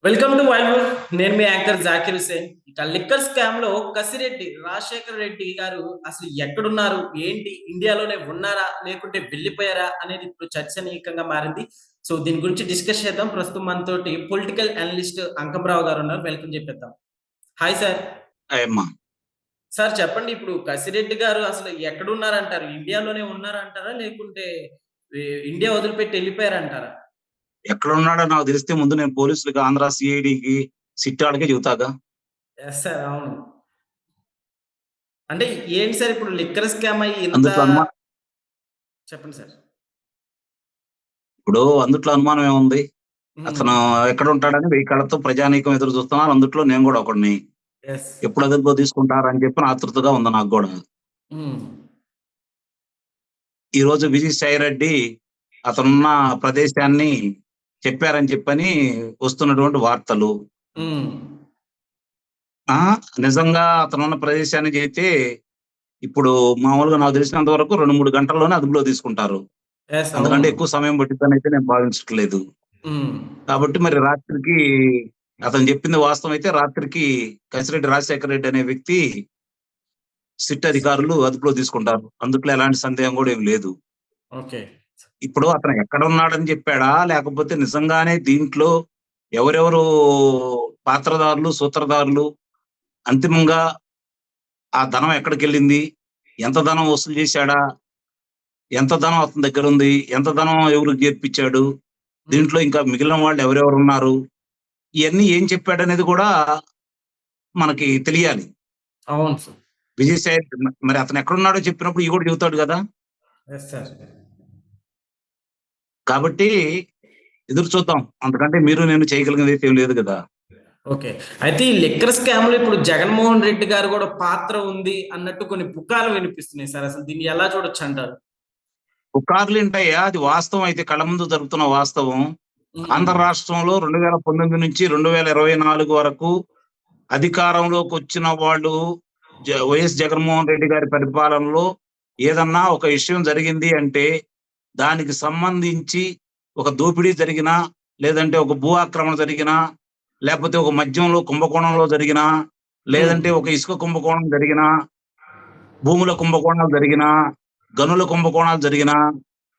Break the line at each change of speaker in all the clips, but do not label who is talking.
Welcome to wild would. నేను మీ anchor Zakir Hussain. ఇక liquor scam లో కసిరెడ్డి రాజశేఖర రెడ్డి గారు అసలు ఎక్కడున్నారు, ఏంటి, ఇండియాలోనే ఉన్నారా లేకుంటే వెళ్ళిపోయారా అనేది ఇప్పుడు చర్చనీయంగా మారింది. సో దీని గురించి డిస్కస్ చేద్దాం. ప్రస్తుతం మనతోటి పొలిటికల్ అనలిస్ట్ అంకంరావు గారు ఉన్నారు. వెల్కమ్ చెప్పేద్దాం. Hi sir.
అయ్యమ్మా.
సార్ చెప్పండి, ఇప్పుడు కసిరెడ్డి గారు అసలు ఎక్కడున్నారంటారు? ఇండియాలోనే ఉన్నారంటారా లేకుంటే ఇండియా వదిలిపెట్టి వెళ్ళిపోయారంటారా?
ఎక్కడ ఉన్నాడో నాకు తెలిస్తే ముందు నేను పోలీసులకి, ఆంధ్ర సిఐడికి, సిట్ వాళ్ళకే చెబుతాగా.
ఎస్ సార్, అవును. అంటే ఏంటి సార్, ఇప్పుడు లిక్కర్ స్కామ్ అయ్యి ఇంత
అందుట్లో
చెప్పండి సార్.
అందుట్లో అనుమానం ఏముంది?
హ్మ్.
అతను ఎక్కడ ఉంటాడని 1000 కళ్ళతో ప్రజానీకం ఎదురు చూస్తున్నారు. అందుట్లో నేను కూడా ఒకడిని.
యెస్.
ఎప్పుడు అదుపులో తీసుకుంటారని చెప్పి ఆతృతగా ఉంది నాకు కూడా.
హ్మ్.
ఈ రోజు విజయసాయి రెడ్డి అతనున్న ప్రదేశాన్ని చెప్పారని చెప్పని వస్తున్నటువంటి వార్తలు.
హ్మ్.
నిజంగా అతనున్న ప్రదేశాన్ని చెబితే ఇప్పుడు మామూలుగా నాకు తెలిసినంత వరకు 2, 3 గంటల్లోనే అదుపులో తీసుకుంటారు.
యెస్, అవును.
అంతకంటే ఎక్కువ సమయం పట్టిద్దని అయితే నేను భావించట్లేదు.
హ్మ్.
కాబట్టి మరి రాత్రికి అతను చెప్పింది వాస్తవం అయితే రాత్రికి కసిరెడ్డి రాజశేఖర రెడ్డి అనే వ్యక్తి సిట్ అధికారులు అదుపులో తీసుకుంటారు. అందుట్లో ఎలాంటి సందేహం కూడా ఏమి లేదు.
ఓకే.
ఇప్పుడు అతను ఎక్కడున్నాడని చెప్పాడా? లేకపోతే నిజంగానే దీంట్లో ఎవరెవరు పాత్రధారులు, సూత్రధారులు, అంతిమంగా ఆ ధనం ఎక్కడికెళ్ళింది? ఎంత ధనం వసూలు చేశాడా? ఎంత ధనం అతని దగ్గరుంది? ఎంత ధనం ఎవరికి చేర్పిచ్చాడు?
హ్మ్.
దీంట్లో ఇంకా మిగిలిన వాళ్ళు ఎవరెవరున్నారు? ఇయన్నీ ఏం చెప్పాడనేది కూడా మనకి తెలియాలి.
అవును సార్.
విజయసాయి మరి అతను ఎక్కడున్నాడో చెప్పినప్పుడు ఇయి కూడా చెబుతాడు గదా!
Yes sir.
కాబట్టి ఎదురు చూద్దాం. అంతకంటే మీరు నేను చేయగలిగిందైతే ఏం లేదు గదా!
ఓకే. అయితే ఈ లిక్కర్ స్కామ్‌లో ఇప్పుడు జగన్మోహన్ రెడ్డి గారు గూడా పాత్ర ఉంది అన్నట్టు కొన్ని పుకార్లు వినిపిస్తున్నాయి సార్. అసలు దీన్ని ఎలా చూడొచ్చంటారు?
పుకార్లేంటయ్యా, అది వాస్తవం అయితే కళ్ళ ముందు జరుగుతున్న వాస్తవం.
హ్మ్.
ఆంధ్ర రాష్ట్రంలో 2019 నుంచి 2024 వరకు అధికారంలోకొచ్చిన వాళ్ళు వైఎస్ జగన్మోహన్ రెడ్డి గారి పరిపాలనలో ఏదన్నా ఒక విషయం జరిగింది అంటే, దానికి సంబంధించి ఒక దోపిడీ జరిగినా, లేదంటే ఒక భూ ఆక్రమణ జరిగినా, లేపోతే ఒక మద్యంలో కుంభకోణంలో జరిగినా,
హ్మ్.
లేదంటే ఒక ఇసుక కుంభకోణం జరిగినా, భూముల కుంభకోణాలు జరిగినా, గనుల కుంభకోణాలు జరిగినా,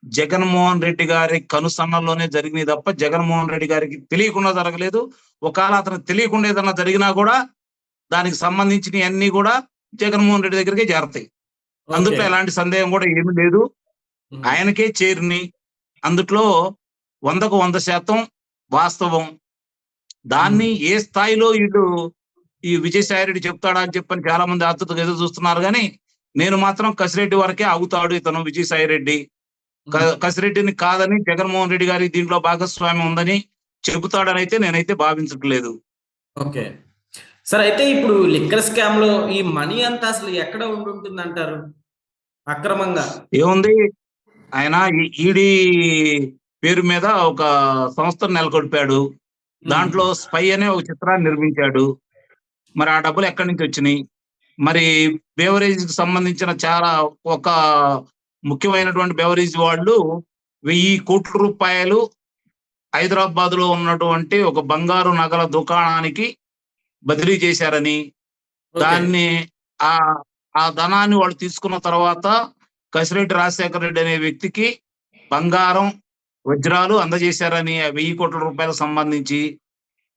జగన్మోహన్ రెడ్డి గారి కనుసన్నల్లోనే జరిగినయి తప్ప, జగన్మోహన్ రెడ్డి గారికి తెలియకుండా జరగలేదు. ఒకాళ అతనికి తెలియకుండా ఏదన్నా జరిగినా గూడా, దానికి సంబంధించినయన్నీ గూడా జగన్మోహన్ రెడ్డి దగ్గరికే చేరతాయి.
ఓకే.
అందుట్లో ఎలాంటి సందేహం గూడా ఏమీ లేదు.
హ్మ్.
ఆయనకే చేరినియి. అందుట్లో 100కు 100% వాస్తవం.
హ్మ్.
దాన్ని ఏ స్థాయిలో ఈ విజయసాయి రెడ్డి చెప్తాడా అని చెప్పని చాలా మంది ఆతృతగా ఎదురు చూస్తున్నారు గానీ, నేను మాత్రం కసిరెడ్డి వరకే ఆగుతాడు ఇతను విజయసాయి రెడ్డి.
హ్మ్.
కసిరెడ్డిని కాదని జగన్మోహన్ రెడ్డి గారికి దీంట్లో భాగస్వామ్యం ఉందని చెబుతాడనైతే నేనైతే భావించట్లేదు.
ఓకే. సార్, అయితే ఇప్పుడు లిక్కర్ స్కామ్‌లో ఈ మనీ అంతా అసలు ఎక్కడ ఉండుంటుందంటారు అక్రమంగా?
ఏముంది, ఆయన ఈడీ పేరు మీద ఒక సంస్థను నెలకొల్పాడు.
హ్మ్.
దాంట్లో 'స్పై' అనే ఒక చిత్రాన్ని నిర్మించాడు. మరి ఆ డబ్బులు ఎక్కడి నుంచి వచ్చినియి? మరి బెవరేజ్‌కి సంబంధించిన చాలా ఒక ముఖ్యమైనటువంటి బెవరేజ్ వాళ్ళు రూ. 1000,00,00,000 హైదరాబాద్‌లో ఉన్నటువంటి ఒక బంగారు నగల దుకాణానికి బదిలీ చేశారని,
ఓకే.
దాన్ని ఆహ్, ఆ ధనాన్ని వాళ్ళు తీసుకున్న తర్వాత కసిరెడ్డి రాజశేఖర రెడ్డి అనే వ్యక్తికి బంగారం, వజ్రాలు అందజేశారని ఆ రూ. 1000,00,00,000 సంబంధించి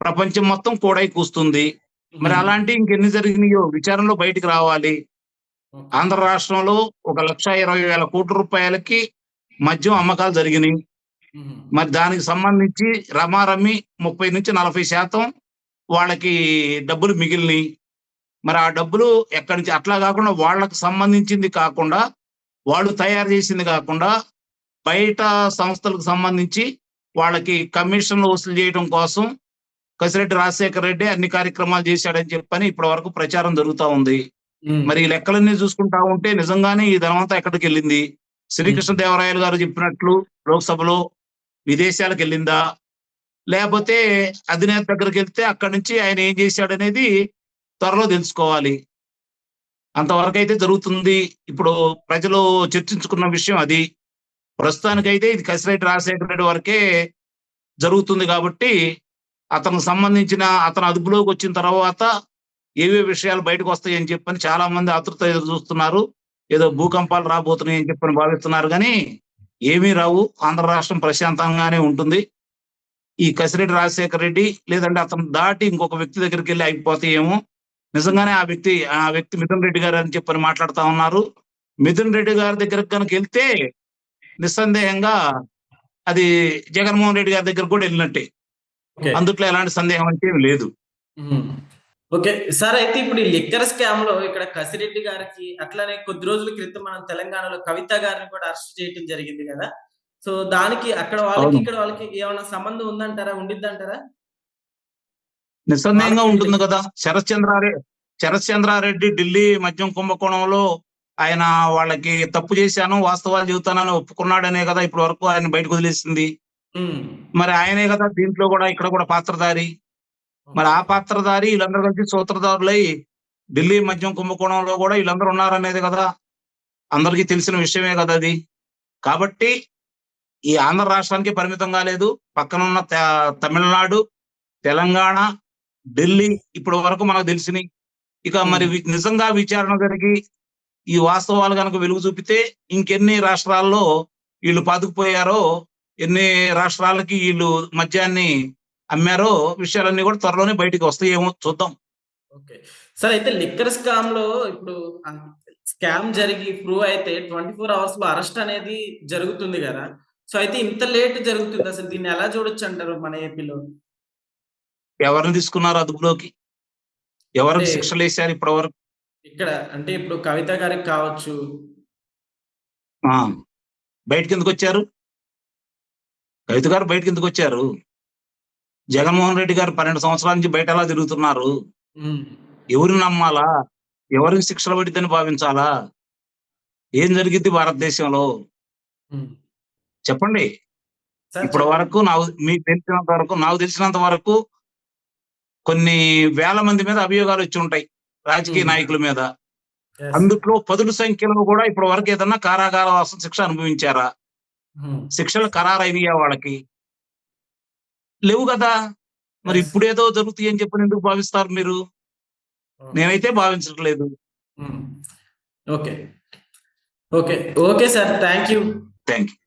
ప్రపంచం మొత్తం కూడై కూస్తుంది. మరి
హ్మ్.
అలాంటియి ఇంకెన్ని జరిగినాయో విచారణలో బయటికి రావాలి.
ఓకే.
ఆంధ్ర రాష్ట్రంలో ఒక 1,20,000,00,00,000కి మద్యం అమ్మకాలు జరిగినియి.
హుహు.
మరి దానికి సంబంధించి రమారమి 30-40% వాళ్ళకి డబ్బులు మిగిలినియి. మరి ఆ డబ్బులు ఎక్కడి నుంచి అట్లా గాకుండా వాళ్ళకి సంబంధించింది కాకుండా, వాళ్ళు తయారు జేసింది గాకుండా, బయట సంస్థలకు సంబంధించి వాళ్ళకి కమిషన్‌లు వసూలు జేయడం కోసం కసిరెడ్డి రాజశేఖర రెడ్డి అన్ని కార్యక్రమాలు జేశాడని చెప్పని ఇప్పటి వరకు ప్రచారం జరుగుతా ఉంది.
హ్మ్.
మరి ఈ లెక్కలన్నీ చూసుకుంటా ఉంటే నిజంగానే ఈ ధనమంతా ఎక్కడికెళ్ళింది?
హ్మ్.
శ్రీకృష్ణదేవరాయలు గారు చెప్పినట్లు లోక్‌సభలో విదేశాలకెళ్ళిందా? లేపోతే అధినేత దగ్గరికెళ్తే అక్కడి నుంచి ఆయన ఏం జేశాడనేది త్వరలో దెలుసుకోవాలి. అంతవరకైతే జరుగుతుంది. ఇప్పుడు ప్రజలు చర్చించుకున్న విషయం అది. ప్రస్తుతానికైతే ఇది కసిరెడ్డి రాజశేఖర రెడ్డి వరకే జరుగుతుంది గాబట్టి, అతనికి సంబంధించిన అతను అదుపులోకి వచ్చిన తర్వాత ఏవే విషయాలు బయటకు వస్తాయని చెప్పని చాలా మంది ఆతృత ఎదురు చూస్తున్నారు. ఏదో భూకంపాలు రాబోతున్నాయి అని చెప్పని భావిస్తున్నారు కానీ ఏమీ రావు. ఆంధ్ర రాష్ట్రం ప్రశాంతంగానే ఉంటుంది. ఈ కసిరెడ్డి రాజశేఖర రెడ్డి లేదంటే అతను దాటి ఇంకొక వ్యక్తి దగ్గరికి వెళ్ళి అయిపోతాయేమో. నిజంగానే ఆ వ్యక్తి మిథున్ రెడ్డి గారు అని చెప్పని మాట్లాడుతా ఉన్నారు. మిథున్ రెడ్డి గారి దగ్గరకు కనుక వెళ్తే నిస్సందేహంగా అది జగన్మోహన్ రెడ్డి గారి దగ్గర కూడా వెళ్ళినట్టే.
ఓకే.
అందుట్లో ఎలాంటి సందేహం అంటే ఏమి లేదు.
హ్మ్. ఓకే. సార్ అయితే ఇప్పుడు ఈ లిక్కర్ స్కామ్‌లో ఇక్కడ కసిరెడ్డి గారికి అట్లనే కొద్ది రోజుల క్రితం మనం తెలంగాణలో కవిత గారిని కూడా అరెస్ట్ చేయటం జరిగింది గదా! సో, దానికి అక్కడ వాళ్ళకి,
అవును.
ఇక్కడ వాళ్ళకి ఏమన్నా సంబంధం ఉందంటారా? ఉండిద్దంటారా?
నిస్సందేహంగా
వాళ్ళకి
ఉంటుంది కదా. శరత్ చంద్రారెడ్డి ఢిల్లీ మద్యం కుంభకోణంలో ఆయన వాళ్ళకి తప్పు చేశాను, వాస్తవాలు చెబుతానని ఒప్పుకున్నాడనే కదా ఇప్పటి వరకు ఆయన బయటకు వదిలేసింది.
హ్మ్.
మరి ఆయనే కదా దీంట్లో కూడా ఇక్కడ కూడా పాత్రధారి. మరి
ఓకే.
ఆ పాత్రధారి వీళ్ళందరూ కలిసి సూత్రధారులై ఢిల్లీ మద్యం కుంభకోణంలో కూడా వీళ్ళందరూ ఉన్నారనేది కదా అందరికీ తెలిసిన విషయమే కదా అది. కాబట్టి ఈ ఆంధ్ర రాష్ట్రానికి పరిమితం కాలేదు. పక్కనున్న తమిళనాడు, తెలంగాణ, ఢిల్లీ ఇప్పటి వరకు మనకు తెలిసినయి. ఇక మరి
హ్మ్.
నిజంగా విచారణ జరిగి ఈ వాస్తవాలు గనక వెలుగు చూపితే ఇంకెన్ని రాష్ట్రాల్లో వీళ్ళు పాతుకుపోయారో, ఎన్ని రాష్ట్రాలకి వీళ్ళు మద్యాన్ని అమ్మారో విషయాలన్నీ కూడా త్వరలోనే బయటికి వస్తాయేమో చూద్దాం.
ఓకే. సార్ అయితే లిక్కర్ స్కామ్‌లో ఇప్పుడు స్కామ్ జరిగి ప్రూవ్ అయితే 24 అవర్స్‌లో అరెస్ట్ అనేది జరుగుతుంది గదా! సో, అయితే ఇంత లేట్ జరుగుతుంది. అసలు దీన్ని ఎలా చూడొచ్చంటారు మన ఏపీలో?
ఎవరిని తీసుకున్నారు అదుపులోకి?
అంటే
ఎవరికి శిక్షలేశారు ఇప్పటి వరకు?
ఇక్కడ అంటే ఇప్పుడు కవిత గారికి కావచ్చు.
ఆ! బయటికెందుకొచ్చారు? కవిత గారు బయటికెందుకొచ్చారు? జగన్మోహన్ రెడ్డి గారు 12 సంవత్సరాల నుంచి బయట ఎలా తిరుగుతున్నారు?
హ్మ్.
ఎవరిని నమ్మాలా? ఎవరికి శిక్షలు పడిద్దని భావించాలా? ఏం జరిగిద్ది భారతదేశంలో?
హ్మ్.
చెప్పండి.
సార్
ఇప్పటి
చెప్పండి.
వరకు నాకు తెలిసినంత వరకు కొన్ని వేల మంది మీద అభియోగాలొచ్చి ఉంటాయి. రాజకీయ
హ్మ్.
నాయకుల మీద.
యెస్.
అందుట్లో పదుల సంఖ్యలో కూడా ఇప్పటి వరకు ఏదన్నా కారాగారవాసం శిక్ష అనుభవించారా?
హ్మ్.
శిక్షలు ఖరారయినియా వాళ్ళకి? లేవు గదా! మరి
యెస్.
ఇప్పుడేదో జరుగుతాయని చెప్పని ఎందుకు భావిస్తారు మీరు?
ఓకే.
నేనైతే భావించట్లేదు.
హ్మ్. Okay. Okay. Okay sir. Thank you.
Thank you.